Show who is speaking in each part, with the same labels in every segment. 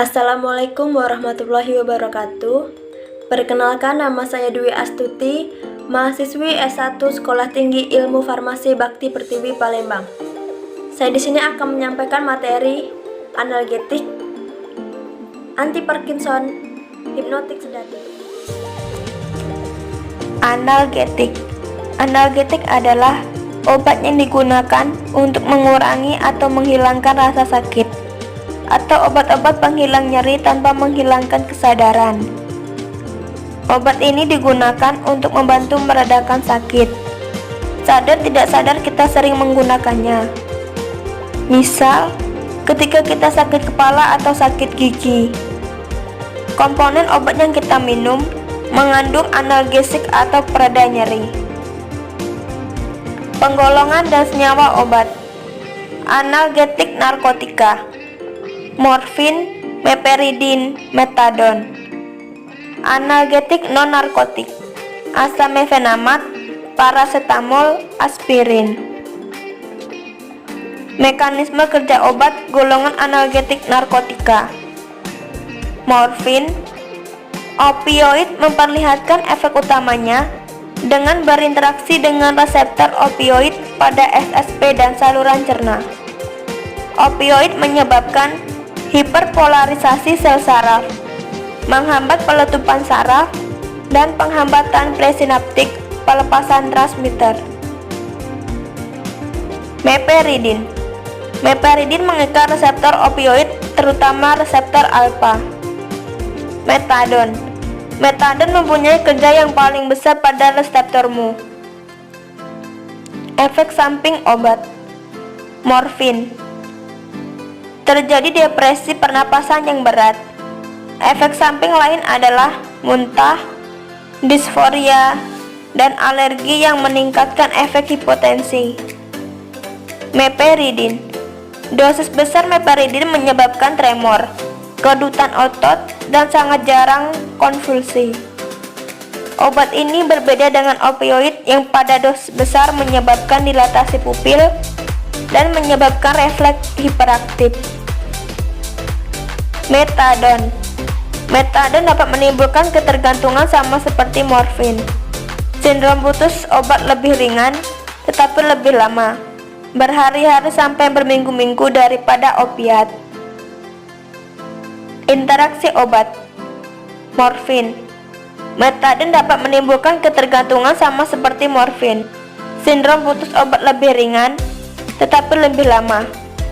Speaker 1: Assalamualaikum warahmatullahi wabarakatuh. Perkenalkan, nama saya Dwi Astuti, mahasiswi S1 Sekolah Tinggi Ilmu Farmasi Bakti Pertiwi Palembang. Saya di sini akan menyampaikan materi analgetik, Antiparkinson, Hipnotik-sedatif. Analgetik adalah obat yang digunakan untuk mengurangi atau menghilangkan rasa sakit, atau obat-obat penghilang nyeri tanpa menghilangkan kesadaran. Obat ini digunakan untuk membantu meredakan sakit. Sadar tidak sadar kita sering menggunakannya. Misal, ketika kita sakit kepala atau sakit gigi. Komponen obat yang kita minum mengandung analgesik atau pereda nyeri. Penggolongan dan senyawa obat. Analgetik narkotika: morfin, meperidin, metadon. Analgetik non-narkotik: asamefenamat, parasetamol, aspirin. Mekanisme kerja obat golongan analgetik narkotika. Morfin, opioid memperlihatkan efek utamanya dengan berinteraksi dengan reseptor opioid pada SSP dan saluran cerna. Opioid menyebabkan hiperpolarisasi sel saraf, menghambat peletupan saraf, dan penghambatan presinaptik pelepasan transmitter. Meperidin mengikat reseptor opioid, terutama reseptor alfa. Metadon mempunyai kerja yang paling besar pada reseptormu. Efek samping obat. Morfin, terjadi depresi pernapasan yang berat. Efek samping lain adalah muntah, disforia, dan alergi yang meningkatkan efek hipotensi. Meperidin, dosis besar meperidin menyebabkan tremor, kedutan otot, dan sangat jarang konvulsi. Obat ini berbeda dengan opioid yang pada dosis besar menyebabkan dilatasi pupil dan menyebabkan refleks hiperaktif. Metadon dapat menimbulkan ketergantungan sama seperti morfin. Sindrom putus obat lebih ringan tetapi lebih lama, berhari-hari sampai berminggu-minggu daripada opiat. Interaksi obat. Morfin, metadon dapat menimbulkan ketergantungan sama seperti morfin. Sindrom putus obat lebih ringan tetapi lebih lama,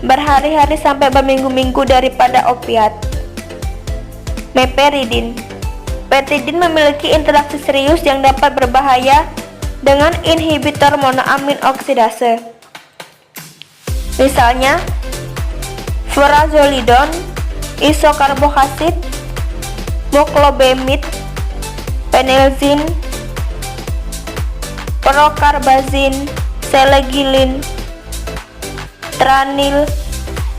Speaker 1: berhari-hari sampai berminggu-minggu daripada opiat. Meperidin memiliki interaksi serius yang dapat berbahaya dengan inhibitor monoamin oksidase. Misalnya, furazolidon, isokarbokasid, muklobemid, penelzin, prokarbazin, selegilin, tranil,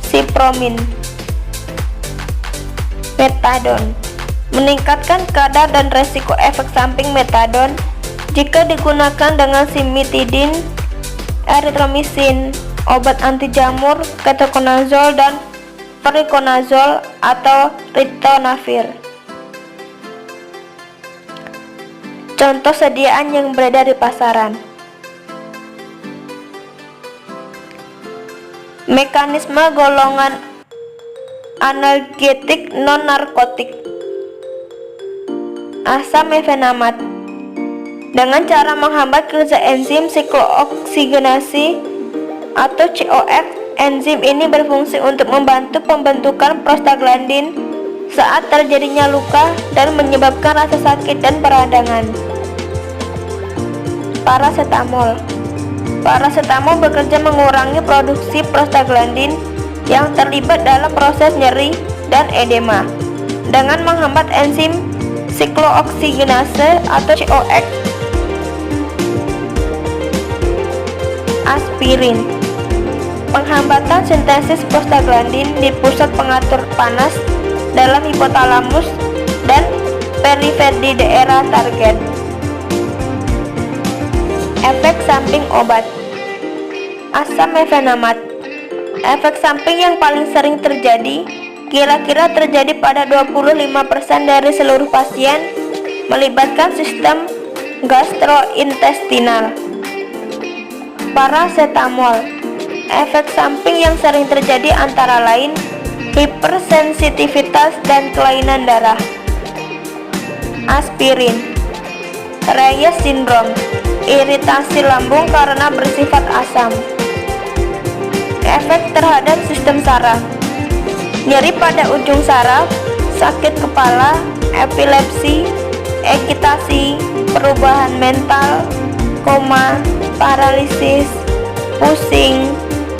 Speaker 1: sipromin. Metadon meningkatkan kadar dan resiko efek samping metadon jika digunakan dengan simitidin, eritromisin, obat anti jamur, ketokonazol, dan perikonazol atau ritonavir. Contoh sediaan yang beredar di pasaran. Mekanisme golongan analgetik non-narkotik. Asamefenamat dengan cara menghambat kerja enzim siklooksigenasi atau COX. Enzim ini berfungsi untuk membantu pembentukan prostaglandin saat terjadinya luka dan menyebabkan rasa sakit dan peradangan. Parasetamol bekerja mengurangi produksi prostaglandin yang terlibat dalam proses nyeri dan edema dengan menghambat enzim siklooksigenase atau COX. Aspirin, penghambatan sintesis prostaglandin di pusat pengatur panas dalam hipotalamus dan perifer di daerah target. Efek samping obat. Asamefenamat. Efek samping yang paling sering terjadi kira-kira terjadi pada 25% dari seluruh pasien, melibatkan sistem gastrointestinal. Parasetamol. Efek samping yang sering terjadi antara lain hipersensitivitas dan kelainan darah. Aspirin. Reyes syndrome. Iritasi lambung karena bersifat asam. Efek terhadap sistem saraf. Nyeri pada ujung saraf, sakit kepala, epilepsi, agitasi, perubahan mental, koma, paralisis, pusing,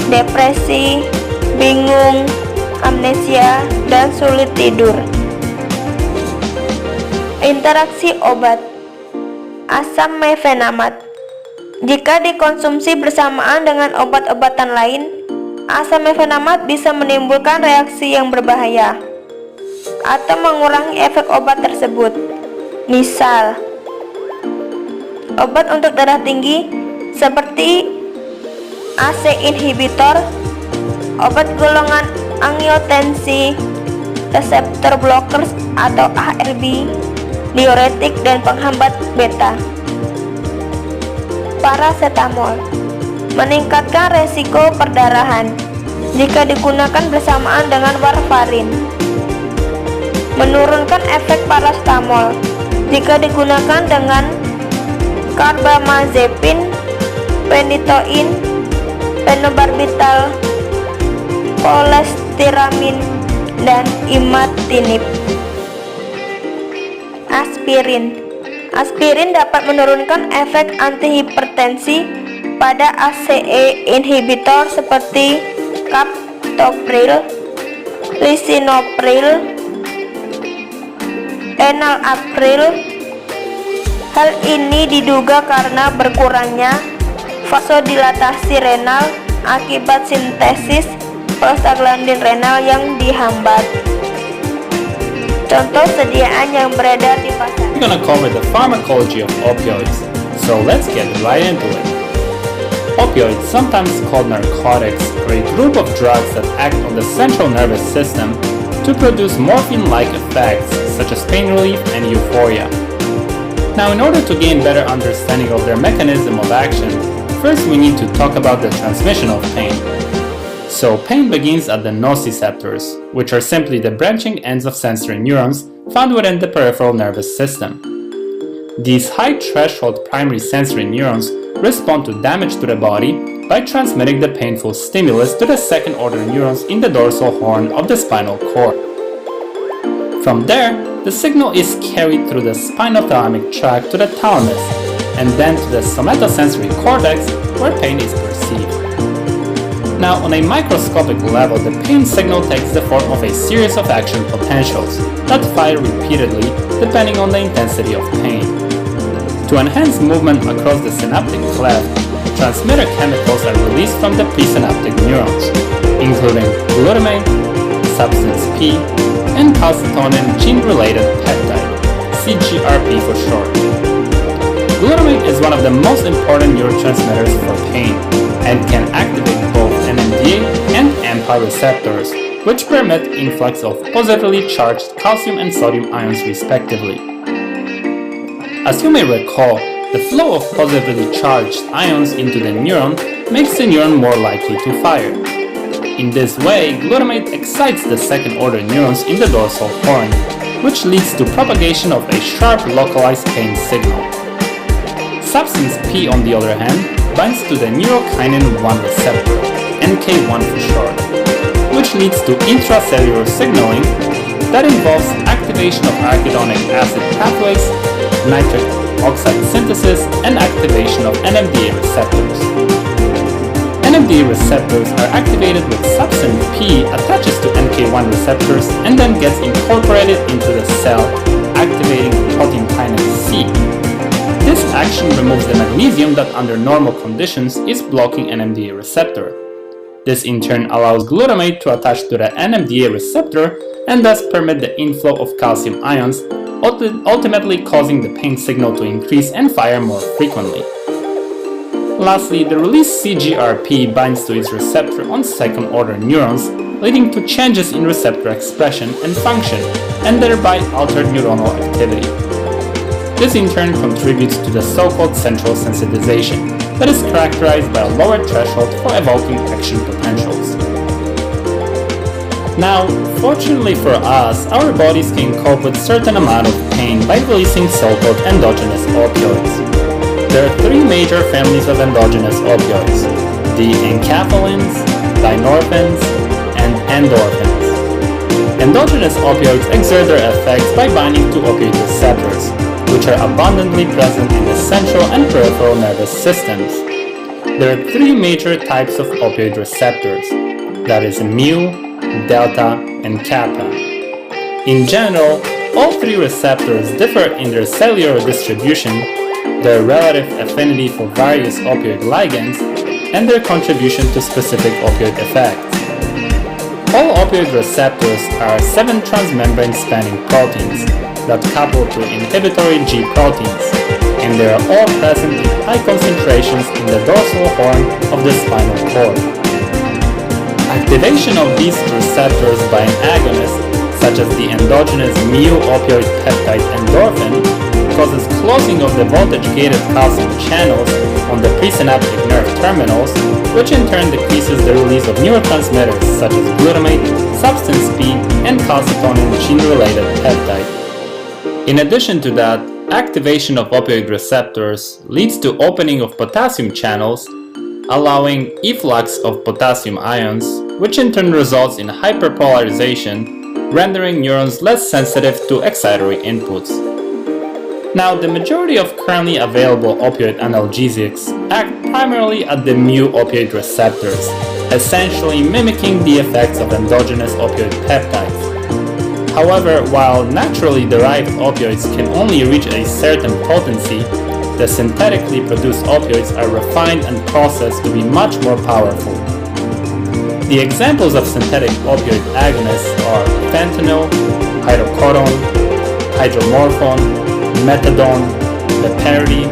Speaker 1: depresi, bingung, amnesia, dan sulit tidur. Interaksi obat. Asam mefenamat. Jika dikonsumsi bersamaan dengan obat-obatan lain, asam mefenamat bisa menimbulkan reaksi yang berbahaya atau mengurangi efek obat tersebut. Misal, obat untuk darah tinggi seperti AC inhibitor, obat golongan angiotensi, reseptor blockers atau ARB, diuretik dan penghambat beta. Parasetamol meningkatkan resiko perdarahan jika digunakan bersamaan dengan warfarin. Menurunkan efek parasetamol jika digunakan dengan carbamazepine, phenytoin, phenobarbital, polestiramin, dan imatinib. Aspirin. Aspirin dapat menurunkan efek antihipertensi pada ACE inhibitor seperti captopril, lisinopril, enalapril. Hal ini diduga karena berkurangnya vasodilatasi renal akibat sintesis prostaglandin renal yang dihambat. Contoh sediaan yang beredar di pasar.
Speaker 2: We're gonna cover the pharmacology of opioids, so let's get right into it. Opioids, sometimes called narcotics, are a group of drugs that act on the central nervous system to produce morphine-like effects such as pain relief and euphoria. Now, in order to gain better understanding of their mechanism of action, first we need to talk about the transmission of pain. So, pain begins at the nociceptors, which are simply the branching ends of sensory neurons found within the peripheral nervous system. These high-threshold primary sensory neurons respond to damage to the body by transmitting the painful stimulus to the second-order neurons in the dorsal horn of the spinal cord. From there, the signal is carried through the spinothalamic tract to the thalamus, and then to the somatosensory cortex, where pain is perceived. Now, on a microscopic level, the pain signal takes the form of a series of action potentials that fire repeatedly depending on the intensity of pain. To enhance movement across the synaptic cleft, transmitter chemicals are released from the presynaptic neurons, including glutamate, substance P, and calcitonin gene-related peptide, CGRP for short. Glutamate is one of the most important neurotransmitters for pain and can activate both NMDA and AMPA receptors, which permit influx of positively charged calcium and sodium ions respectively. As you may recall, the flow of positively charged ions into the neuron makes the neuron more likely to fire. In this way, glutamate excites the second-order neurons in the dorsal horn, which leads to propagation of a sharp localized pain signal. Substance P, on the other hand, binds to the neurokinin-1 receptor, NK1 for short, which leads to intracellular signaling that involves activation of arachidonic acid pathways, nitric oxide synthesis, and activation of NMDA receptors. NMDA receptors are activated with substance P attaches to NK1 receptors and then gets incorporated into the cell, activating protein kinase C. This action removes the magnesium that under normal conditions is blocking NMDA receptor. This in turn allows glutamate to attach to the NMDA receptor and thus permit the inflow of calcium ions, ultimately causing the pain signal to increase and fire more frequently. Lastly, the released CGRP binds to its receptor on second-order neurons, leading to changes in receptor expression and function, and thereby altered neuronal activity. This in turn contributes to the so-called central sensitization that is characterized by a lower threshold for evoking action potentials. Now, fortunately for us, our bodies can cope with certain amount of pain by releasing so-called endogenous opioids. There are three major families of endogenous opioids: the enkephalins, dynorphins, and endorphins. Endogenous opioids exert their effects by binding to opioid receptors, which are abundantly present in the central and peripheral nervous systems. There are three major types of opioid receptors, that is mu, delta, and kappa. In general, all three receptors differ in their cellular distribution, their relative affinity for various opioid ligands, and their contribution to specific opioid effects. All opioid receptors are 7 transmembrane spanning proteins that couple to inhibitory G proteins, and they are all present in high concentrations in the dorsal horn of the spinal cord. Activation of these receptors by an agonist, such as the endogenous mu-opioid peptide endorphin, causes closing of the voltage-gated calcium channels on the presynaptic nerve terminals, which in turn decreases the release of neurotransmitters such as glutamate, substance P, and calcitonin gene-related peptide. In addition to that, activation of opioid receptors leads to opening of potassium channels, allowing efflux of potassium ions, which in turn results in hyperpolarization, rendering neurons less sensitive to excitatory inputs. Now, the majority of currently available opioid analgesics act primarily at the mu-opioid receptors, essentially mimicking the effects of endogenous opioid peptides. However, while naturally derived opioids can only reach a certain potency, the synthetically produced opioids are refined and processed to be much more powerful. The examples of synthetic opioid agonists are fentanyl, hydrocodone, hydromorphone, methadone, meperidine,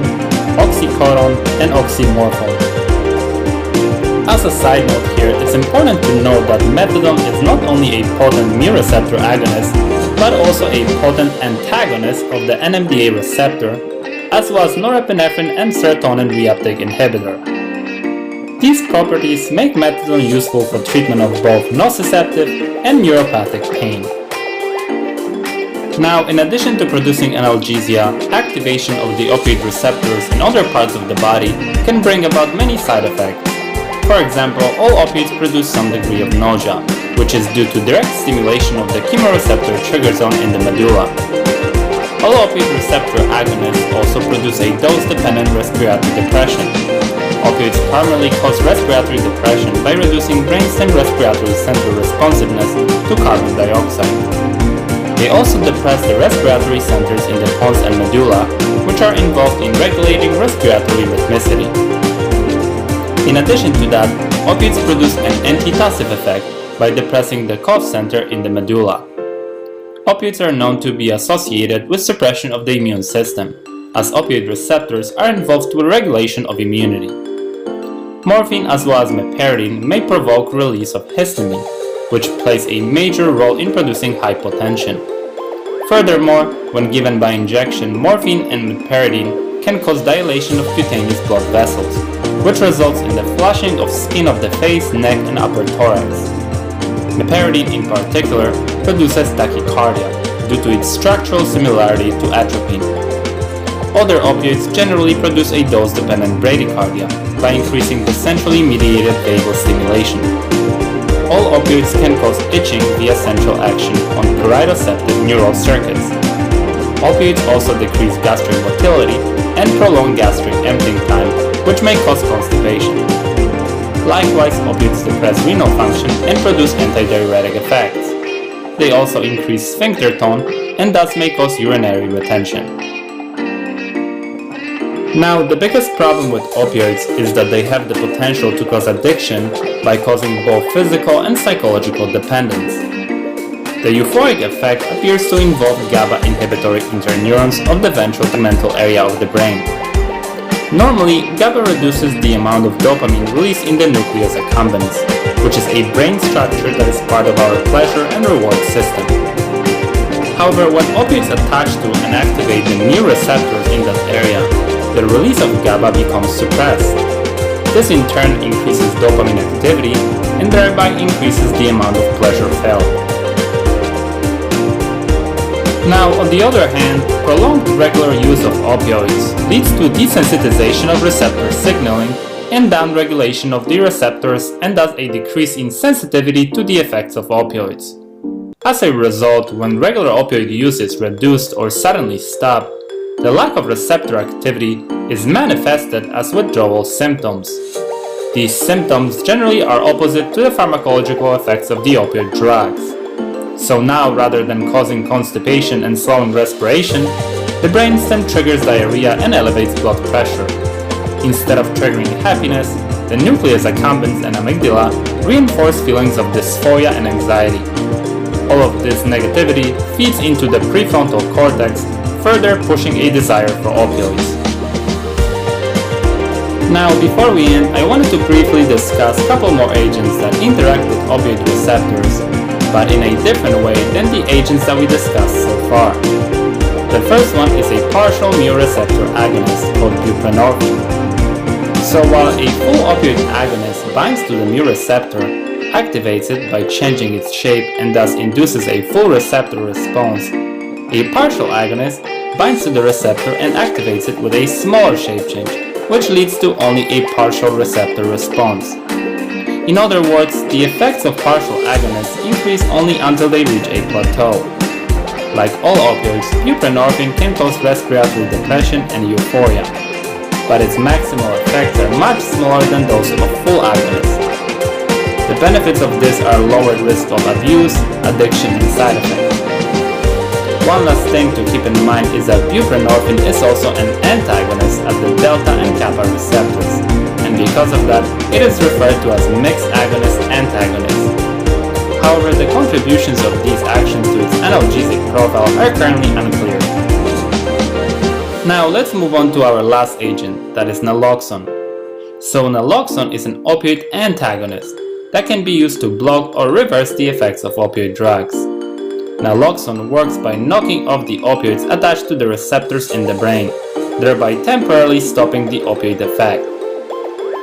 Speaker 2: oxycodone, and oxymorphone. As a side note here, it's important to note that methadone is not only a potent mu receptor agonist, but also a potent antagonist of the NMDA receptor, as well as norepinephrine and serotonin reuptake inhibitor. These properties make methadone useful for treatment of both nociceptive and neuropathic pain. Now, in addition to producing analgesia, activation of the opioid receptors in other parts of the body can bring about many side effects. For example, all opioids produce some degree of nausea, which is due to direct stimulation of the chemoreceptor trigger zone in the medulla. All opioid receptor agonists also produce a dose-dependent respiratory depression. Opioids primarily cause respiratory depression by reducing brainstem respiratory center responsiveness to carbon dioxide. They also depress the respiratory centers in the pons and medulla, which are involved in regulating respiratory rhythmicity. In addition to that, opioids produce an antitussive effect by depressing the cough center in the medulla. Opioids are known to be associated with suppression of the immune system, as opioid receptors are involved with regulation of immunity. Morphine as well as meperidine may provoke release of histamine, which plays a major role in producing hypotension. Furthermore, when given by injection, morphine and meperidine can cause dilation of cutaneous blood vessels, which results in the flushing of skin of the face, neck, and upper thorax. Meperidine in particular produces tachycardia due to its structural similarity to atropine. Other opioids generally produce a dose-dependent bradycardia by increasing the centrally mediated vagal stimulation. All opioids can cause itching via central action on parietoceptive neural circuits. Opioids also decrease gastric motility and prolong gastric emptying time, which may cause constipation. Likewise, opioids depress renal function and produce antidiuretic effects. They also increase sphincter tone and thus may cause urinary retention. Now, the biggest problem with opioids is that they have the potential to cause addiction by causing both physical and psychological dependence. The euphoric effect appears to involve GABA inhibitory interneurons of the ventral tegmental area of the brain. Normally, GABA reduces the amount of dopamine released in the nucleus accumbens, which is a brain structure that is part of our pleasure and reward system. However, when opioids attach to and activate the new receptors in that area, the release of GABA becomes suppressed. This in turn increases dopamine activity and thereby increases the amount of pleasure felt. Now, on the other hand, prolonged regular use of opioids leads to desensitization of receptor signaling and downregulation of the receptors, and thus a decrease in sensitivity to the effects of opioids. As a result, when regular opioid use is reduced or suddenly stopped, the lack of receptor activity is manifested as withdrawal symptoms. These symptoms generally are opposite to the pharmacological effects of the opioid drugs. So now, rather than causing constipation and slowing respiration, the brainstem triggers diarrhea and elevates blood pressure. Instead of triggering happiness, the nucleus accumbens and amygdala reinforce feelings of dysphoria and anxiety. All of this negativity feeds into the prefrontal cortex, further pushing a desire for opioids. Now, before we end, I wanted to briefly discuss a couple more agents that interact with opioid receptors, but in a different way than the agents that we discussed so far. The first one is a partial mu receptor agonist called buprenorphine. So while a full opioid agonist binds to the mu receptor, activates it by changing its shape and thus induces a full receptor response, a partial agonist binds to the receptor and activates it with a smaller shape change, which leads to only a partial receptor response. In other words, the effects of partial agonists increase only until they reach a plateau. Like all opioids, buprenorphine can cause respiratory depression and euphoria, but its maximal effects are much smaller than those of full agonists. The benefits of this are lowered risk of abuse, addiction, and side effects. One last thing to keep in mind is that buprenorphine is also an antagonist at the delta and kappa receptors, and because of that, it is referred to as mixed agonist-antagonist. However, the contributions of these actions to its analgesic profile are currently unclear. Now let's move on to our last agent, that is naloxone. So naloxone is an opioid antagonist that can be used to block or reverse the effects of opioid drugs. Naloxone works by knocking off the opioids attached to the receptors in the brain, thereby temporarily stopping the opioid effect.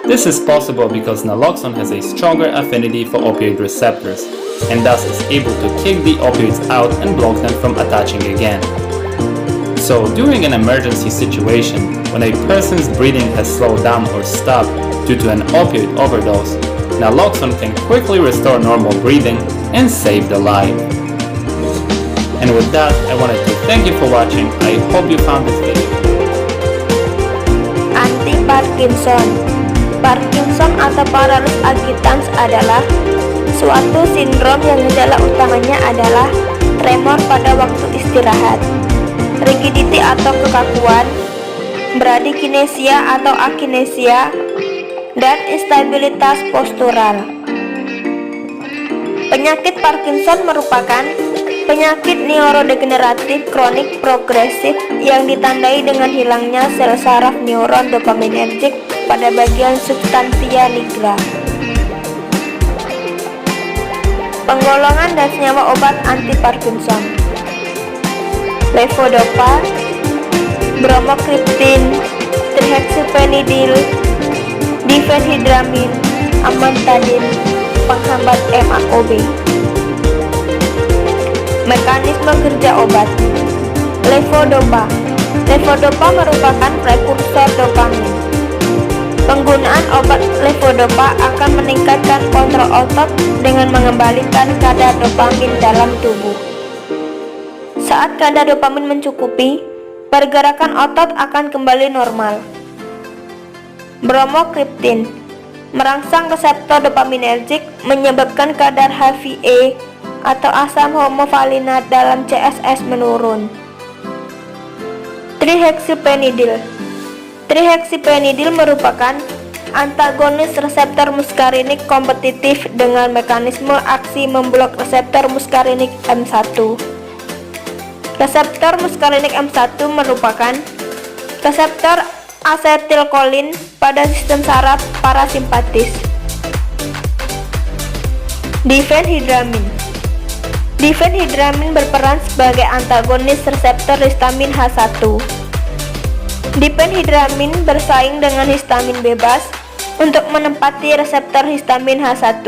Speaker 2: This is possible because naloxone has a stronger affinity for opioid receptors, and thus is able to kick the opioids out and block them from attaching again. So during an emergency situation, when a person's breathing has slowed down or stopped due to an opioid overdose, naloxone can quickly restore normal breathing and save the life. And with that, I wanted to thank you for watching. I hope you found this video.
Speaker 1: Antiparkinson. Parkinson atau paralysis agitans adalah suatu sindrom yang gejala utamanya adalah tremor pada waktu istirahat, rigidity atau kekakuan, bradykinesia atau akinesia, dan instabilitas postural. Penyakit Parkinson merupakan penyakit neurodegeneratif kronik progresif yang ditandai dengan hilangnya sel saraf neuron dopaminergic pada bagian substantia nigra. Penggolongan dan senyawa obat antiparkinson: levodopa, bromokriptin, trihexyphenidyl, difenhidramin, amantadin, penghambat MAOB. Mekanisme kerja obat: levodopa. Levodopa merupakan prekursor dopamin. Penggunaan obat levodopa akan meningkatkan kontrol otot dengan mengembalikan kadar dopamin dalam tubuh. Saat kadar dopamin mencukupi, pergerakan otot akan kembali normal. Bromokriptin merangsang reseptor dopaminergic, menyebabkan kadar HVA atau asam homovalinat dalam CSS menurun. Trihexyphenidyl. Trihexyphenidyl merupakan antagonis reseptor muskarinik kompetitif dengan mekanisme aksi memblok reseptor muskarinik M1. Reseptor muskarinik M1 merupakan reseptor asetilkolin pada sistem saraf parasimpatis. Difenhidramin. Difenhidramin berperan sebagai antagonis reseptor histamin H1. Difenhidramin bersaing dengan histamin bebas untuk menempati reseptor histamin H1,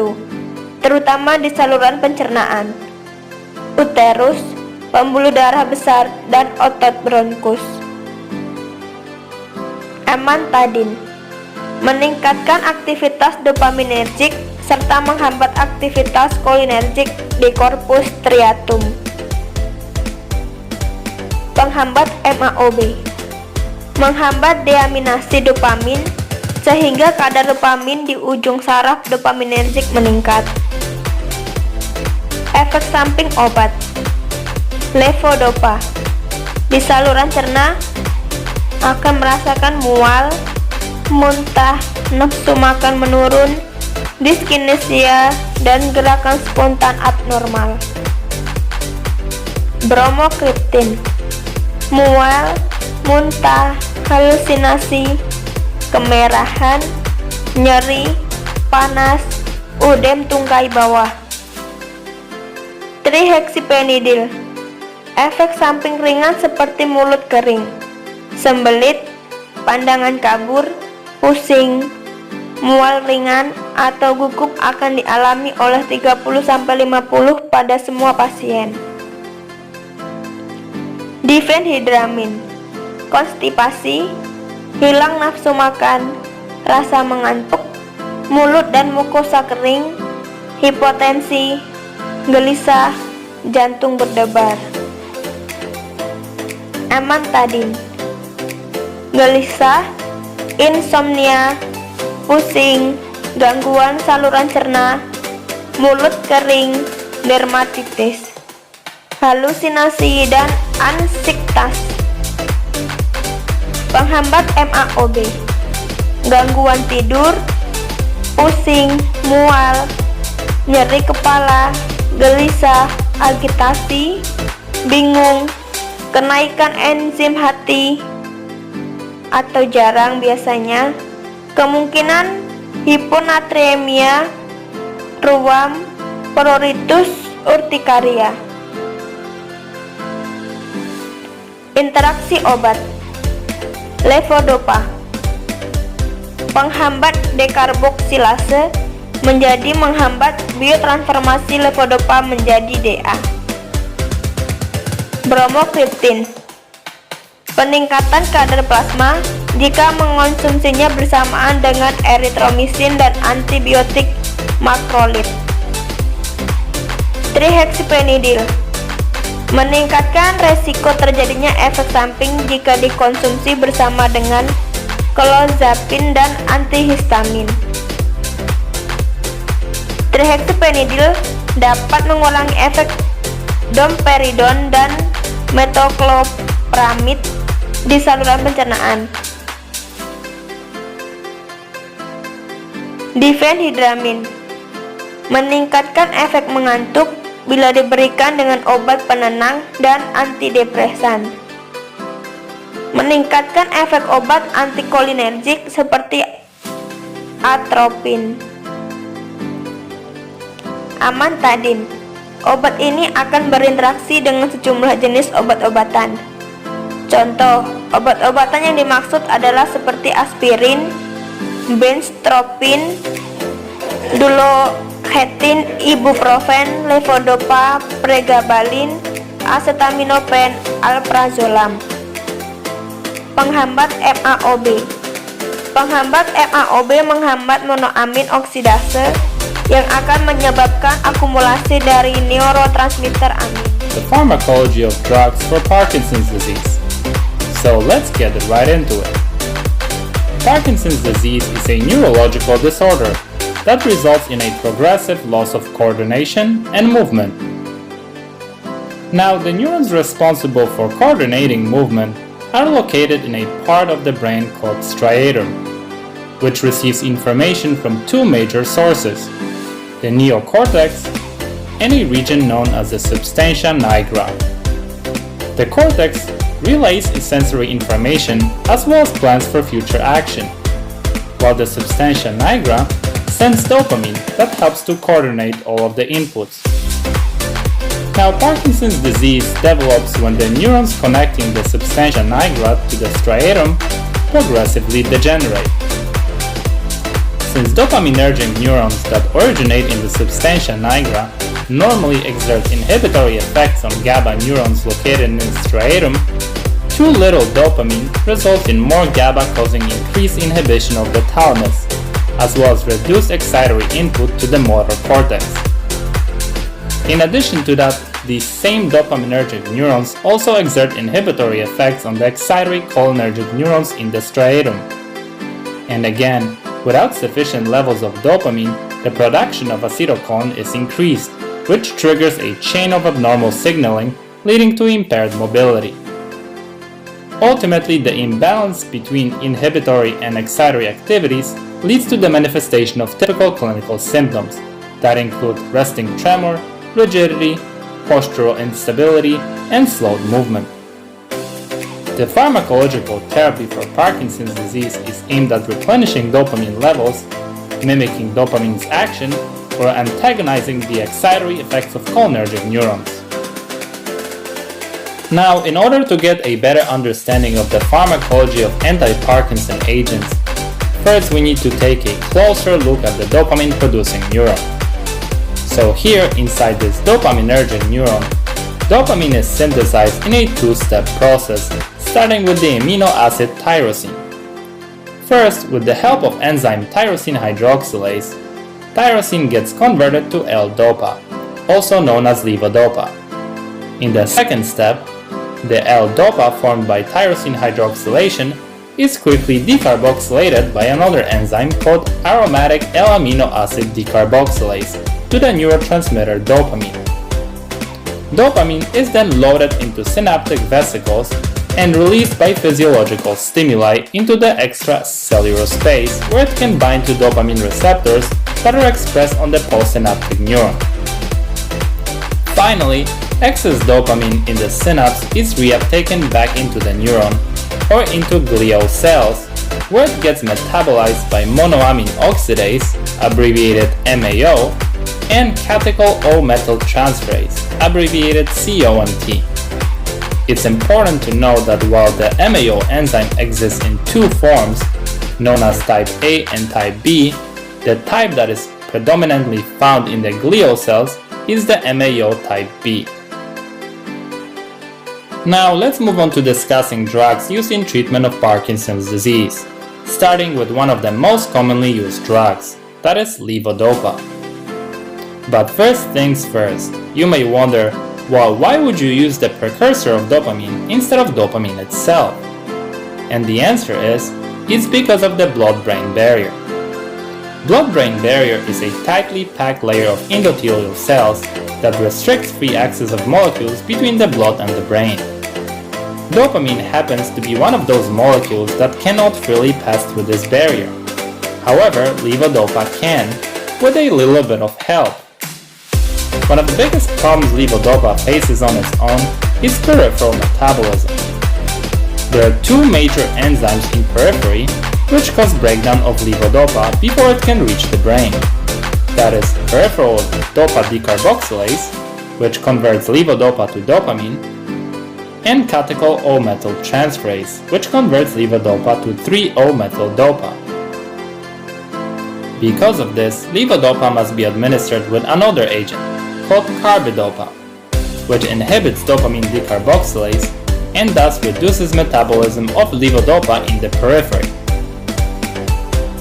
Speaker 1: terutama di saluran pencernaan, uterus, pembuluh darah besar, dan otot bronkus. Amantadin meningkatkan aktivitas dopaminergik serta menghambat aktivitas kolinergik di korpus striatum. Penghambat MAOB menghambat deaminasi dopamin sehingga kadar dopamin di ujung saraf dopaminergik meningkat. Efek samping obat. Levodopa di saluran cerna akan merasakan mual, muntah, nafsu makan menurun, diskinesia, dan gerakan spontan abnormal. Bromokriptin, mual, muntah, halusinasi, kemerahan, nyeri, panas, udem tungkai bawah. Trihexyphenidyl, efek samping ringan seperti mulut kering, sembelit, pandangan kabur, pusing, mual ringan, atau gugup akan dialami oleh 30-50 pada semua pasien. Difenhidramin, konstipasi, hilang nafsu makan, rasa mengantuk, mulut dan mukosa kering, hipotensi, gelisah, jantung berdebar. Amantadin, gelisah, insomnia, pusing, gangguan saluran cerna, mulut kering, dermatitis, halusinasi, dan anksiety. Penghambat MAOB, gangguan tidur, pusing, mual, nyeri kepala, gelisah, agitasi, bingung, kenaikan enzim hati, atau jarang biasanya, kemungkinan hiponatremia, ruam, pruritus, urtikaria. Interaksi obat. Levodopa, penghambat dekarboksilase, menjadi menghambat biotransformasi levodopa menjadi DA. Bromokriptin, peningkatan kadar plasma jika mengonsumsinya bersamaan dengan eritromisin dan antibiotik makrolid. Trihexyphenidyl, meningkatkan resiko terjadinya efek samping jika dikonsumsi bersama dengan clozapine dan antihistamin. Trihexyphenidyl dapat mengurangi efek domperidon dan metoclopramid di saluran pencernaan. Difenhidramin, meningkatkan efek mengantuk bila diberikan dengan obat penenang dan antidepresan. Meningkatkan efek obat antikolinergik seperti atropin. Amantadin, obat ini akan berinteraksi dengan sejumlah jenis obat-obatan. Contoh, obat-obatan yang dimaksud adalah seperti aspirin, benztropin, duloxetin, ibuprofen, levodopa, pregabalin, acetaminophen, alprazolam. Penghambat MAOB. Penghambat MAOB menghambat monoamin oksidase yang akan menyebabkan akumulasi dari neurotransmitter amin.
Speaker 2: The pharmacology of drugs for Parkinson's disease. So let's get right into it. Parkinson's disease is a neurological disorder that results in a progressive loss of coordination and movement. Now, the neurons responsible for coordinating movement are located in a part of the brain called striatum, which receives information from two major sources, the neocortex and a region known as the substantia nigra. The cortex relays sensory information as well as plans for future action, while the substantia nigra sends dopamine that helps to coordinate all of the inputs. Now, Parkinson's disease develops when the neurons connecting the substantia nigra to the striatum progressively degenerate. Since dopaminergic neurons that originate in the substantia nigra normally exert inhibitory effects on GABA neurons located in the striatum, too little dopamine results in more GABA, causing increased inhibition of the thalamus, as well as reduced excitatory input to the motor cortex. In addition to that, these same dopaminergic neurons also exert inhibitory effects on the excitatory cholinergic neurons in the striatum. And again, without sufficient levels of dopamine, the production of acetylcholine is increased, which triggers a chain of abnormal signaling, leading to impaired mobility. Ultimately, the imbalance between inhibitory and excitatory activities leads to the manifestation of typical clinical symptoms that include resting tremor, rigidity, postural instability, and slowed movement. The pharmacological therapy for Parkinson's disease is aimed at replenishing dopamine levels, mimicking dopamine's action, or antagonizing the excitatory effects of cholinergic neurons. Now, in order to get a better understanding of the pharmacology of anti-Parkinson agents, first we need to take a closer look at the dopamine-producing neuron. So here, inside this dopaminergic neuron, dopamine is synthesized in a two-step process, starting with the amino acid tyrosine. First, with the help of enzyme tyrosine hydroxylase, tyrosine gets converted to L-dopa, also known as levodopa. In the second step, the L-dopa formed by tyrosine hydroxylation is quickly decarboxylated by another enzyme called aromatic L-amino acid decarboxylase to the neurotransmitter dopamine. Dopamine is then loaded into synaptic vesicles and released by physiological stimuli into the extracellular space, where it can bind to dopamine receptors that are expressed on the postsynaptic neuron. Finally, excess dopamine in the synapse is reuptaken back into the neuron or into glial cells, where it gets metabolized by monoamine oxidase, abbreviated MAO, and catechol O-methyltransferase, abbreviated COMT. It's important to note that while the MAO enzyme exists in two forms, known as type A and type B, the type that is predominantly found in the glial cells is the MAO type B. Now let's move on to discussing drugs used in treatment of Parkinson's disease, starting with one of the most commonly used drugs, that is levodopa. But first things first, you may wonder, well, why would you use the precursor of dopamine instead of dopamine itself? And the answer is, it's because of the blood-brain barrier. Blood-brain barrier is a tightly packed layer of endothelial cells that restricts free access of molecules between the blood and the brain. Dopamine happens to be one of those molecules that cannot freely pass through this barrier. However, levodopa can, with a little bit of help. One of the biggest problems levodopa faces on its own is peripheral metabolism. There are two major enzymes in periphery which cause breakdown of levodopa before it can reach the brain. That is peripheral dopa decarboxylase, which converts levodopa to dopamine, and catechol O-methyltransferase, which converts levodopa to 3-O-methyl-dopa. Because of this, levodopa must be administered with another agent, called carbidopa, which inhibits dopamine decarboxylase and thus reduces metabolism of levodopa in the periphery.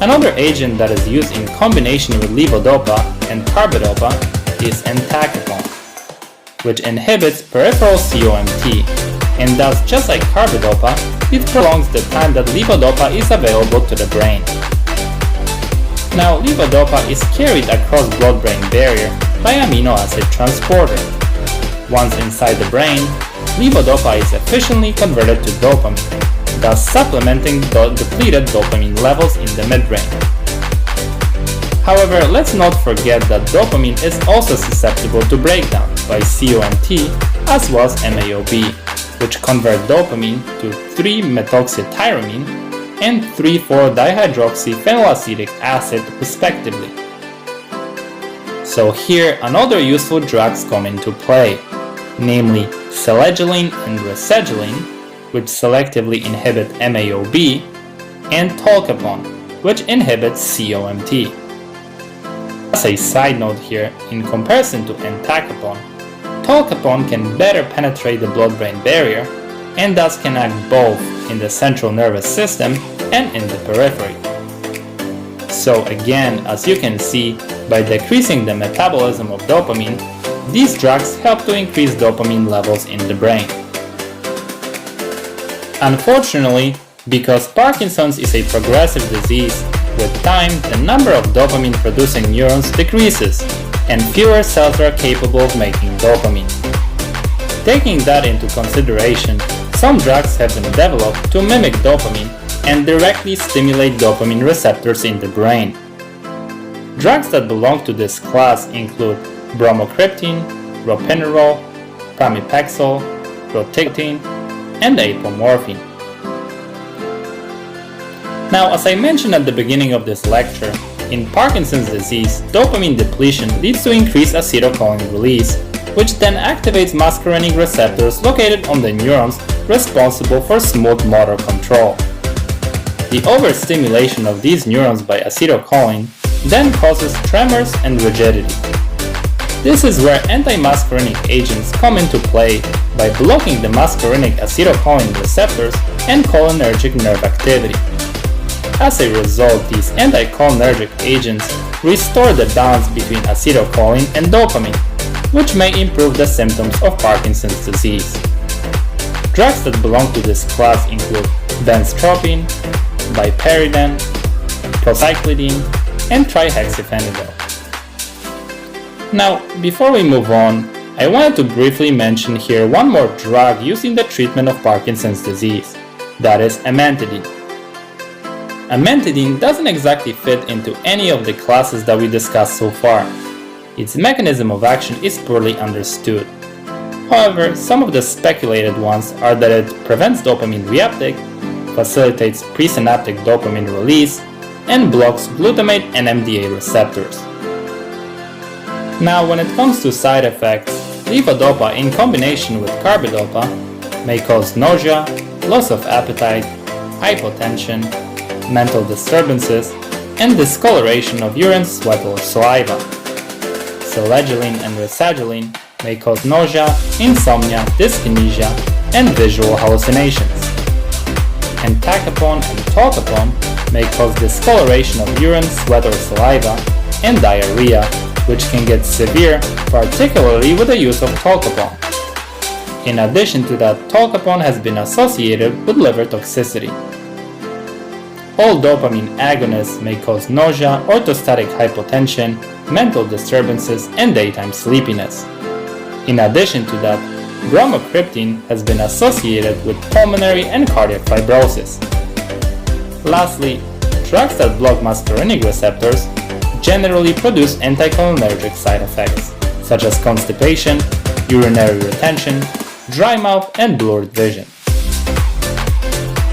Speaker 2: Another agent that is used in combination with levodopa and carbidopa is entacapone, which inhibits peripheral COMT, and thus, just like carbidopa, it prolongs the time that levodopa is available to the brain. Now, levodopa is carried across blood-brain barrier by amino acid transporter. Once inside the brain, levodopa is efficiently converted to dopamine, thus supplementing the depleted dopamine levels in the midbrain. However, let's not forget that dopamine is also susceptible to breakdown by COMT as well as MAOB, which convert dopamine to 3-methoxytyramine and 3,4-dihydroxyphenylacetic acid respectively, So here another useful drugs come into play, namely selegiline and racegiline, which selectively inhibit MAO-B, and tolcapone, which inhibits COMT. As a side note here, in comparison to entacapone, tolcapone can better penetrate the blood-brain barrier and thus can act both in the central nervous system and in the periphery. So again, as you can see, by decreasing the metabolism of dopamine, these drugs help to increase dopamine levels in the brain. Unfortunately, because Parkinson's is a progressive disease, with time the number of dopamine-producing neurons decreases, and fewer cells are capable of making dopamine. Taking that into consideration, some drugs have been developed to mimic dopamine and directly stimulate dopamine receptors in the brain. Drugs that belong to this class include bromocriptine, ropinirole, pramipexole, rotigotine, and apomorphine. Now, as I mentioned at the beginning of this lecture, in Parkinson's disease, dopamine depletion leads to increased acetylcholine release, which then activates muscarinic receptors located on the neurons responsible for smooth motor control. The overstimulation of these neurons by acetylcholine then causes tremors and rigidity. This is where anti-muscarinic agents come into play by blocking the muscarinic acetylcholine receptors and cholinergic nerve activity. As a result, these anticholinergic agents restore the balance between acetylcholine and dopamine, which may improve the symptoms of Parkinson's disease. Drugs that belong to this class include benztropine, bipyridine, procyclidine, and trihexyphenidyl. Now, before we move on, I wanted to briefly mention here one more drug used in the treatment of Parkinson's disease, that is amantadine. Amantadine doesn't exactly fit into any of the classes that we discussed so far. Its mechanism of action is poorly understood. However, some of the speculated ones are that it prevents dopamine reuptake, facilitates presynaptic dopamine release, and blocks glutamate and NMDA receptors. Now, when it comes to side effects, levodopa in combination with carbidopa may cause nausea, loss of appetite, hypotension, mental disturbances, and discoloration of urine, sweat, or saliva. Selegiline and racegiline may cause nausea, insomnia, dyskinesia, and visual hallucinations. Entacapone and tolcapone may cause discoloration of urine, sweat, or saliva, and diarrhea, which can get severe, particularly with the use of tolcapone. In addition to that, tolcapone has been associated with liver toxicity. All dopamine agonists may cause nausea, orthostatic hypotension, mental disturbances, and daytime sleepiness. In addition to that, bromocriptine has been associated with pulmonary and cardiac fibrosis. Lastly, drugs that block muscarinic receptors generally produce anticholinergic side effects, such as constipation, urinary retention, dry mouth, and blurred vision.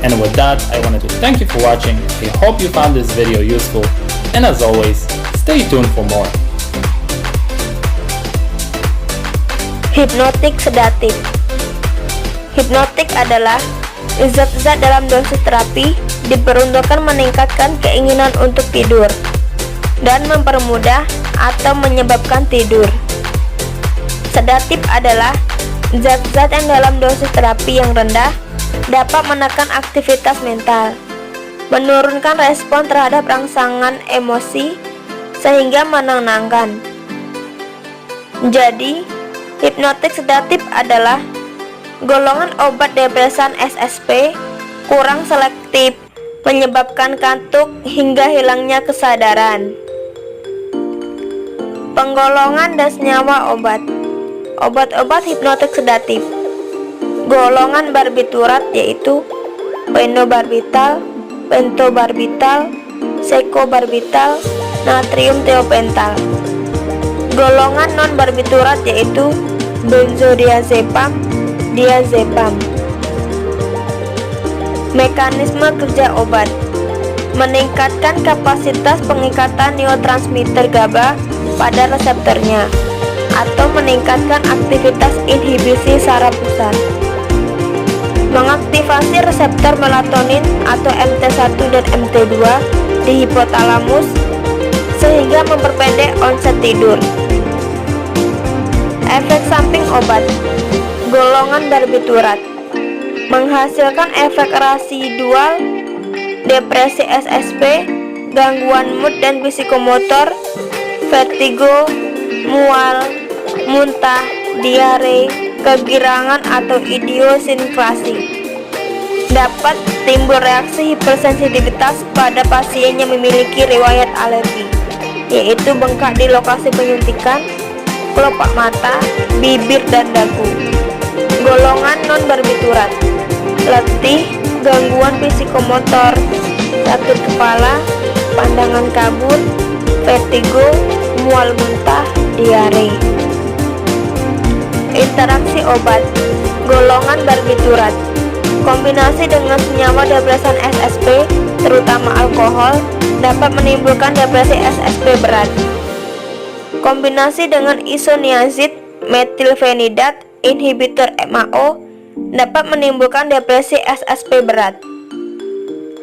Speaker 2: And with that, I wanted to thank you for watching. I hope you found this video useful, and as always, stay tuned for more.
Speaker 1: Hipnotik-sedatif. Hipnotik adalah zat-zat dalam dosis terapi diperuntukkan meningkatkan keinginan untuk tidur dan mempermudah atau menyebabkan tidur. Sedatif adalah zat-zat yang dalam dosis terapi yang rendah dapat menekan aktivitas mental, menurunkan respon terhadap rangsangan emosi, sehingga menenangkan. Jadi, hipnotik-sedatif adalah golongan obat depresan SSP kurang selektif, menyebabkan kantuk hingga hilangnya kesadaran. Penggolongan dan senyawa obat. Obat-obat hipnotik-sedatif. Golongan barbiturat yaitu phenobarbital, pentobarbital, secobarbital, natrium thiopental. Golongan non-barbiturat yaitu benzodiazepam, diazepam. Mekanisme kerja obat: meningkatkan kapasitas pengikatan neurotransmitter GABA pada reseptornya atau meningkatkan aktivitas inhibisi saraf pusat. Mengaktifasi reseptor melatonin atau MT1 dan MT2 di hipotalamus sehingga memperpendek onset tidur. Efek samping obat, golongan barbiturat, menghasilkan efek residual, depresi SSP, gangguan mood dan psikomotor, vertigo, mual, muntah, diare, kegirangan atau idiosinkrasi. Dapat timbul reaksi hipersensitivitas pada pasien yang memiliki riwayat alergi, yaitu bengkak di lokasi penyuntikan, kelopak mata, bibir dan dagu. Golongan non-barbiturat, letih, gangguan psikomotor, sakit kepala, pandangan kabur, vertigo, mual muntah, diare. Interaksi obat, golongan barbiturat, kombinasi dengan senyawa depresan SSP, terutama alkohol, dapat menimbulkan depresi SSP berat. Kombinasi dengan isoniazid, metilfenidat, inhibitor MAO, dapat menimbulkan depresi SSP berat.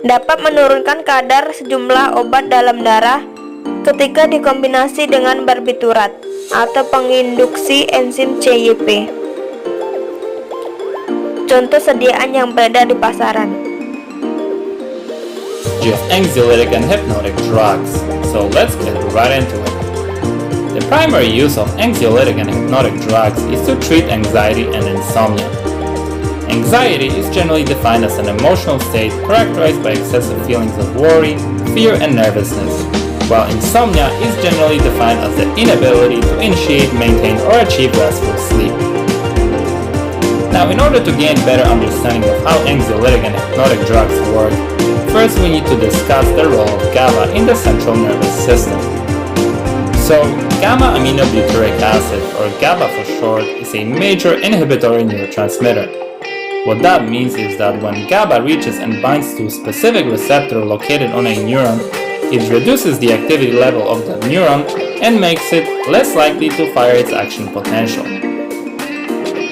Speaker 1: Dapat menurunkan kadar sejumlah obat dalam darah ketika dikombinasi dengan barbiturat atau penginduksi enzim CYP. Contoh sediaan yang beredar di pasaran.
Speaker 2: You have anxiolytic and hypnotic drugs, so let's get right into it. The primary use of anxiolytic and hypnotic drugs is to treat anxiety and insomnia. Anxiety is generally defined as an emotional state characterized by excessive feelings of worry, fear, and nervousness, while insomnia is generally defined as the inability to initiate, maintain, or achieve restful sleep. Now, in order to gain better understanding of how anxiolytic and hypnotic drugs work, first we need to discuss the role of GABA in the central nervous system. So, gamma-aminobutyric acid, or GABA for short, is a major inhibitory neurotransmitter. What that means is that when GABA reaches and binds to a specific receptor located on a neuron, it reduces the activity level of that neuron and makes it less likely to fire its action potential.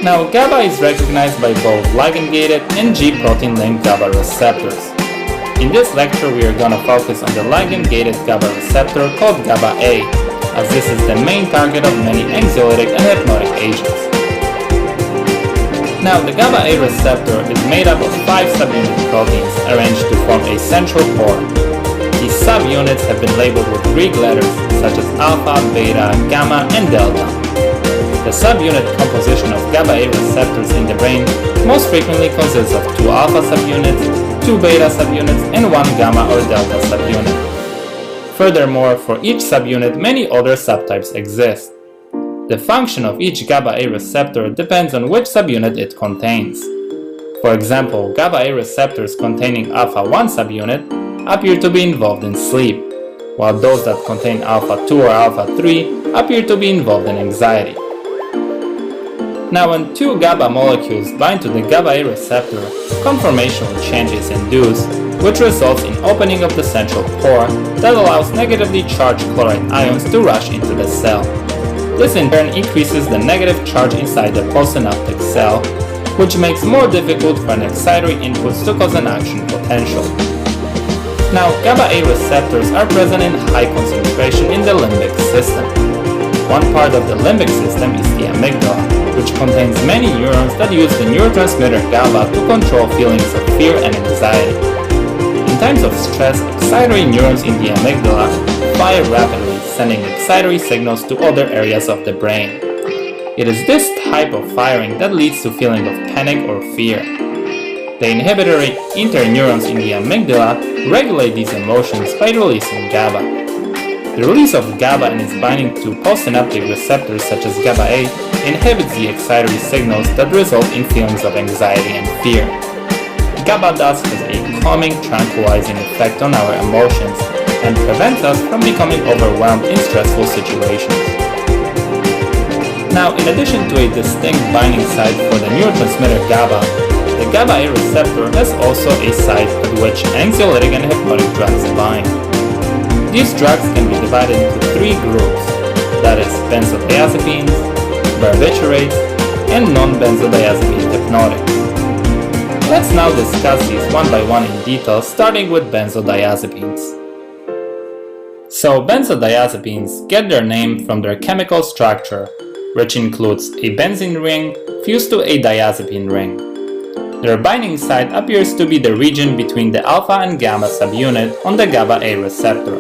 Speaker 2: Now, GABA is recognized by both ligand-gated and G-protein-linked GABA receptors. In this lecture, we are going to focus on the ligand-gated GABA receptor called GABA-A, as this is the main target of many anxiolytic and hypnotic agents. Now, the GABA-A receptor is made up of 5 subunit proteins arranged to form a central core. These subunits have been labeled with Greek letters such as alpha, beta, gamma, and delta. The subunit composition of GABA-A receptors in the brain most frequently consists of 2 alpha subunits, 2 beta subunits, and 1 gamma or delta subunit. Furthermore, for each subunit, many other subtypes exist. The function of each GABA-A receptor depends on which subunit it contains. For example, GABA-A receptors containing alpha-1 subunit appear to be involved in sleep, while those that contain alpha-2 or alpha-3 appear to be involved in anxiety. Now, when 2 GABA molecules bind to the GABA-A receptor, conformational change is induced, which results in opening of the central core that allows negatively charged chloride ions to rush into the cell. This in turn increases the negative charge inside the postsynaptic cell, which makes more difficult for an excitatory inputs to cause an action potential. Now, GABA-A receptors are present in high concentration in the limbic system. One part of the limbic system is the amygdala, which contains many neurons that use the neurotransmitter GABA to control feelings of fear and anxiety. In times of stress, excitatory neurons in the amygdala fire rapidly, sending excitatory signals to other areas of the brain. It is this type of firing that leads to feeling of panic or fear. The inhibitory interneurons in the amygdala regulate these emotions by releasing GABA. The release of GABA and its binding to postsynaptic receptors such as GABA-A inhibits the excitatory signals that result in feelings of anxiety and fear. GABA thus has a calming, tranquilizing effect on our emotions and prevents us from becoming overwhelmed in stressful situations. Now, in addition to a distinct binding site for the neurotransmitter GABA, the GABA-A receptor has also a site at which anxiolytic and hypnotic drugs bind. These drugs can be divided into 3 groups: that is benzodiazepines, barbiturates, and non-benzodiazepine hypnotics. Let's now discuss these one by one in detail, starting with benzodiazepines. So benzodiazepines get their name from their chemical structure, which includes a benzene ring fused to a diazepine ring. Their binding site appears to be the region between the alpha and gamma subunit on the GABA-A receptor.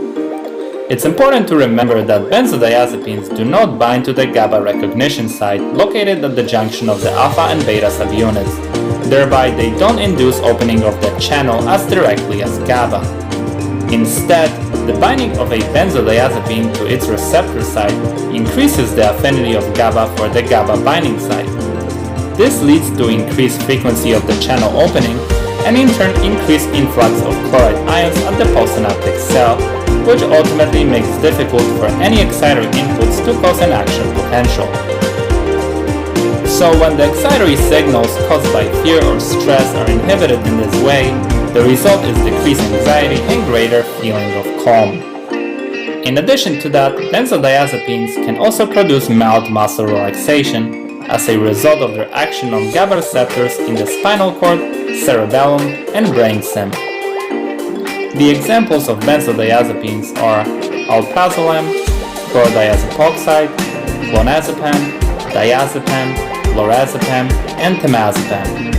Speaker 2: It's important to remember that benzodiazepines do not bind to the GABA recognition site located at the junction of the alpha and beta subunits. Thereby, they don't induce opening of the channel as directly as GABA. Instead, the binding of a benzodiazepine to its receptor site increases the affinity of GABA for the GABA binding site. This leads to increased frequency of the channel opening and in turn increased influx of chloride ions at the postsynaptic cell, which ultimately makes it difficult for any excitatory inputs to cause an action potential. So when the excitatory signals caused by fear or stress are inhibited in this way, the result is decreased anxiety and greater feeling of calm. In addition to that, benzodiazepines can also produce mild muscle relaxation as a result of their action on GABA receptors in the spinal cord, cerebellum, and brainstem. The examples of benzodiazepines are alprazolam, chlorodiazepoxide, clonazepam, diazepam, lorazepam, and temazepam.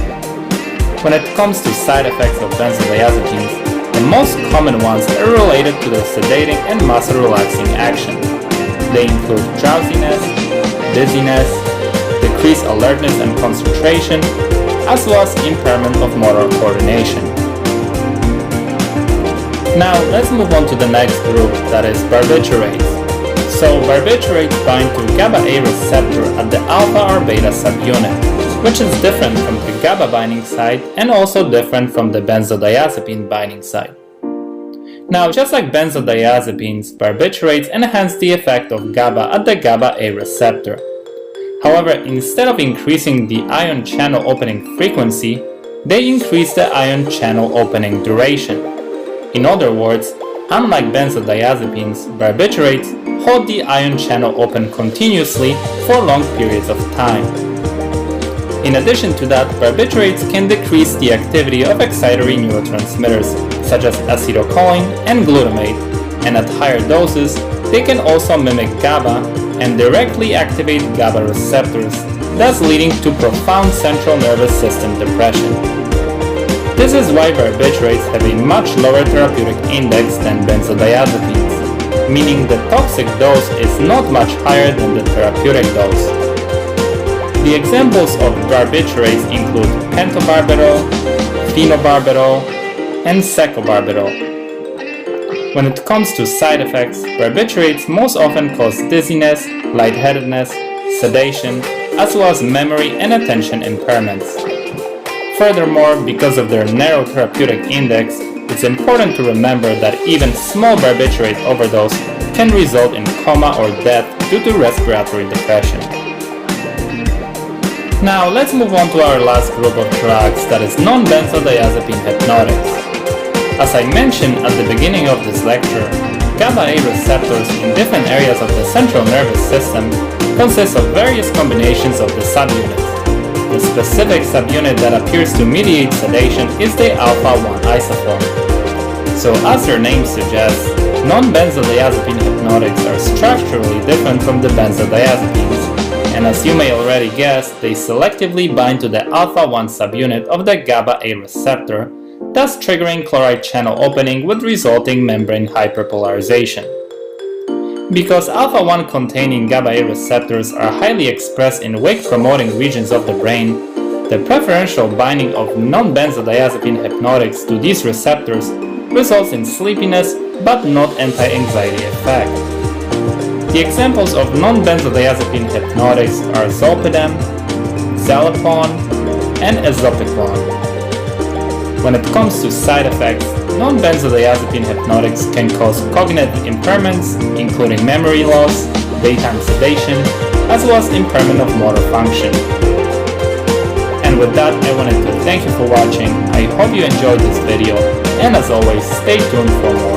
Speaker 2: When it comes to side effects of benzodiazepines, the most common ones are related to their sedating and muscle relaxing action. They include drowsiness, dizziness, decreased alertness and concentration, as well as impairment of motor coordination. Now let's move on to the next group, that is barbiturates. So barbiturates bind to GABA-A receptor at the alpha or beta subunit, which is different from the GABA binding site and also different from the benzodiazepine binding site. Now, just like benzodiazepines, barbiturates enhance the effect of GABA at the GABA-A receptor. However, instead of increasing the ion channel opening frequency, they increase the ion channel opening duration. In other words, unlike benzodiazepines, barbiturates hold the ion channel open continuously for long periods of time. In addition to that, barbiturates can decrease the activity of excitatory neurotransmitters such as acetylcholine and glutamate, and at higher doses, they can also mimic GABA and directly activate GABA receptors, thus leading to profound central nervous system depression. This is why barbiturates have a much lower therapeutic index than benzodiazepines, meaning the toxic dose is not much higher than the therapeutic dose. The examples of barbiturates include pentobarbital, phenobarbital, and secobarbital. When it comes to side effects, barbiturates most often cause dizziness, lightheadedness, sedation, as well as memory and attention impairments. Furthermore, because of their narrow therapeutic index, it's important to remember that even small barbiturate overdose can result in coma or death due to respiratory depression. Now let's move on to our last group of drugs, that is non-benzodiazepine hypnotics. As I mentioned at the beginning of this lecture, GABA-A receptors in different areas of the central nervous system consist of various combinations of the subunits. The specific subunit that appears to mediate sedation is the alpha-1 isoform. So as their name suggests, non-benzodiazepine hypnotics are structurally different from the benzodiazepines, and as you may already guess, they selectively bind to the alpha-1 subunit of the GABA-A receptor, thus triggering chloride channel opening with resulting membrane hyperpolarization. Because alpha-1 containing GABA-A receptors are highly expressed in wake-promoting regions of the brain, the preferential binding of non-benzodiazepine hypnotics to these receptors results in sleepiness but not anti-anxiety effect. The examples of non-benzodiazepine hypnotics are zolpidem, Xalapon, and ezopiclone. When it comes to side effects, non-benzodiazepine hypnotics can cause cognitive impairments, including memory loss, daytime sedation, as well as impairment of motor function. And with that, I wanted to thank you for watching. I hope you enjoyed this video, and as always, stay tuned for more.